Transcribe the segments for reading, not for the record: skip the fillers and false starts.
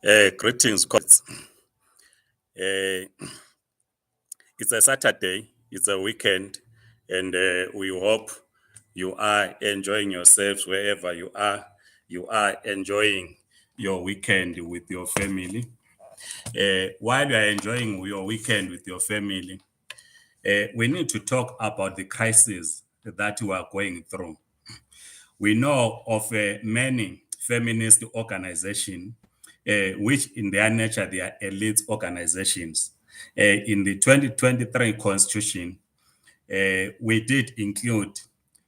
Greetings, colleagues. It's a Saturday, it's a weekend, and we hope you are enjoying yourselves wherever you are. You are enjoying your weekend with your family. While you are enjoying your weekend with your family, we need to talk about the crisis that we are going through. We know of many feminist organizations, which in their nature, they are elite organizations. In the 2023 Constitution, we did include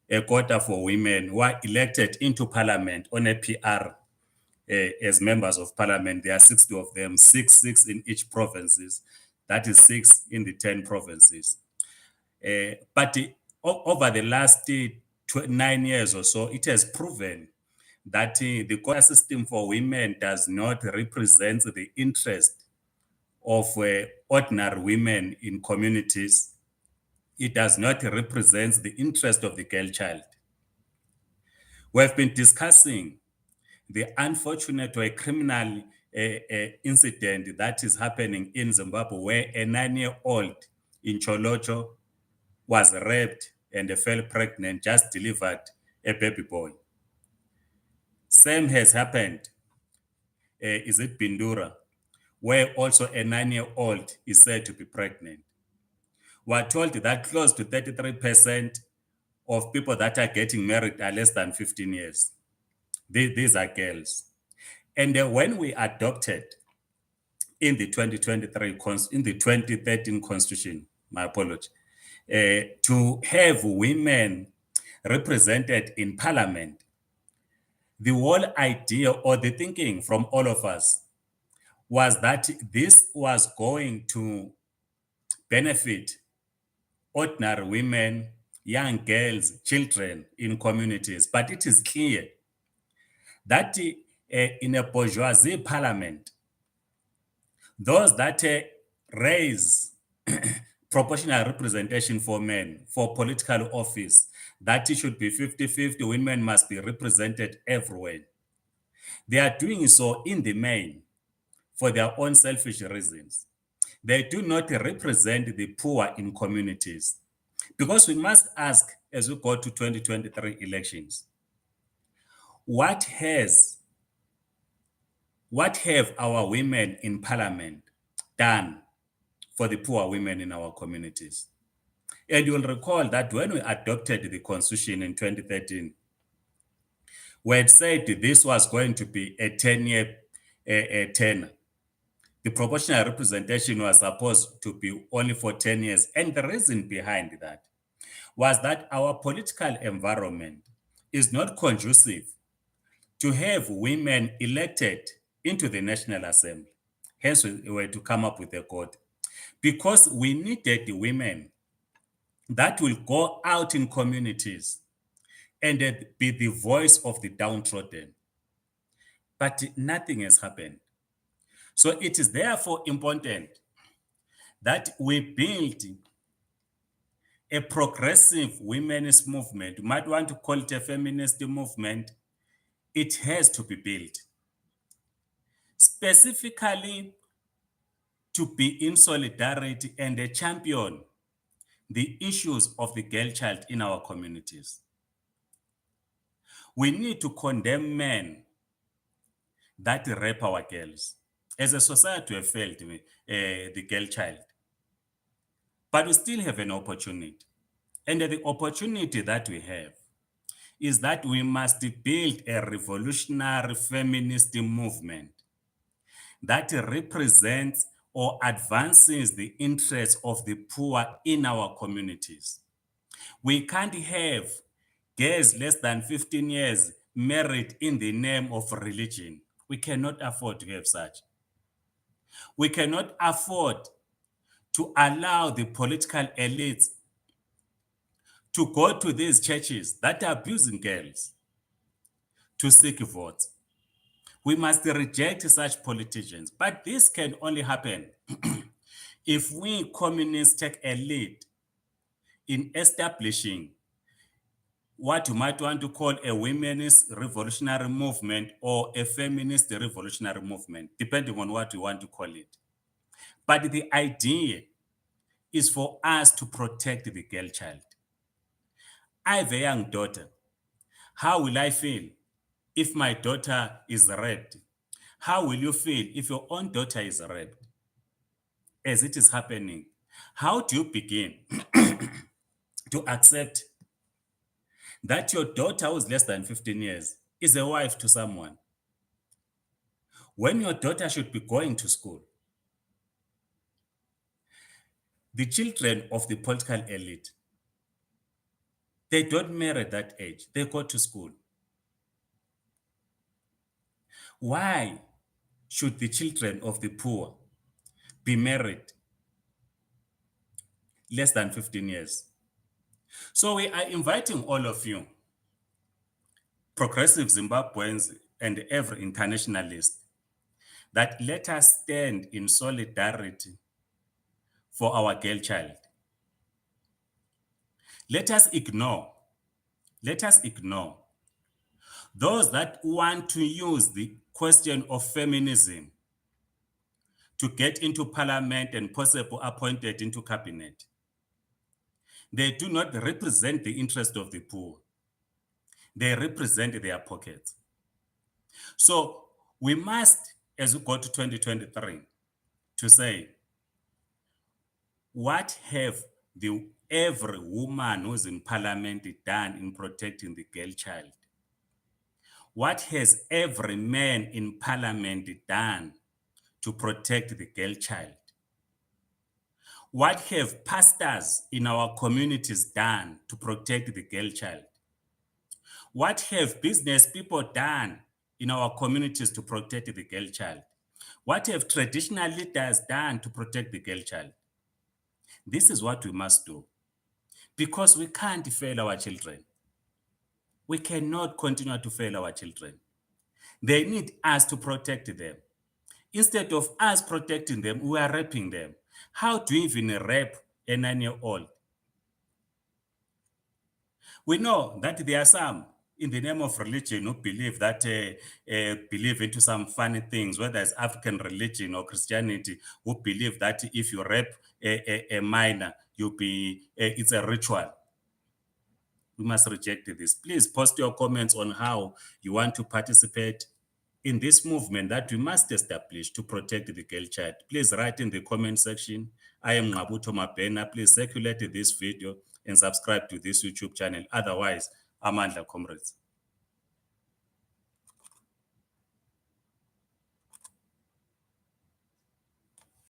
a quota for women who are elected into parliament on a PR as members of parliament. There are 60 of them, six in each provinces. That is 6 in the 10 provinces. But over the last 9 years or so, it has proven that the quota system for women does not represent the interest of ordinary women in communities. It does not represent the interest of the girl child. We have been discussing the unfortunate or a criminal incident that is happening in Zimbabwe, where a 9-year-old in Cholocho was raped and fell pregnant, just delivered a baby boy. Same has happened, is it Bindura, where also a 9-year-old is said to be pregnant. We're told that close to 33% of people that are getting married are less than 15 years. These are girls. And when we adopted in the 2013 Constitution, my apology, to have women represented in parliament, the whole idea or the thinking from all of us was that this was going to benefit ordinary women, young girls, children in communities. But it is clear that in a bourgeoisie parliament, those that raise proportional representation for men for political office, that it should be 50-50, women must be represented everywhere. They are doing so in the main for their own selfish reasons. They do not represent the poor in communities. Because we must ask, as we go to 2023 elections, what have our women in parliament done for the poor women in our communities? And you'll recall that when we adopted the Constitution in 2013, we had said this was going to be a 10-year tenure. The proportional representation was supposed to be only for 10 years. And the reason behind that was that our political environment is not conducive to have women elected into the National Assembly. Hence, we were to come up with a code. Because we needed the women that will go out in communities and be the voice of the downtrodden. But nothing has happened. So it is therefore important that we build a progressive women's movement. You might want to call it a feminist movement. It has to be built specifically to be in solidarity and a champion the issues of the girl child in our communities. We need to condemn men that rape our girls. As a society, we have failed the girl child. But we still have an opportunity. And the opportunity that we have is that we must build a revolutionary feminist movement that represents or advances the interests of the poor in our communities. We can't have girls less than 15 years married in the name of religion. We cannot afford to have such. We cannot afford to allow the political elites to go to these churches that are abusing girls to seek votes. We must reject such politicians. But this can only happen if we communists take a lead in establishing what you might want to call a women's revolutionary movement or a feminist revolutionary movement, depending on what you want to call it. But the idea is for us to protect the girl child. I have a young daughter. How will I feel if my daughter is raped? How will you feel if your own daughter is raped? As it is happening, how do you begin to accept that your daughter who is less than 15 years is a wife to someone when your daughter should be going to school? The children of the political elite, they don't marry at that age, they go to school. Why should the children of the poor be married less than 15 years? So we are inviting all of you, progressive Zimbabweans and every internationalist, that let us stand in solidarity for our girl child. Let us ignore those that want to use the question of feminism to get into parliament and possibly appointed into cabinet. They do not represent the interest of the poor. They represent their pockets. So we must, as we go to 2023, to say, what have every woman who's in parliament done in protecting the girl child? What has every man in parliament done to protect the girl child? What have pastors in our communities done to protect the girl child? What have business people done in our communities to protect the girl child? What have traditional leaders done to protect the girl child? This is what we must do, because we can't fail our children. We cannot continue to fail our children. They need us to protect them. Instead of us protecting them, we are raping them. How do you even rape a 9-year-old? We know that there are some in the name of religion who believe that believe into some funny things, whether it's African religion or Christianity, who believe that if you rape a minor, it's a ritual. We must reject this. Please post your comments on how you want to participate in this movement that we must establish to protect the girl child. Please write in the comment section. I am Ngqabuthoo Mabhena. Please circulate this video and subscribe to this YouTube channel. Otherwise, Amandla Comrades.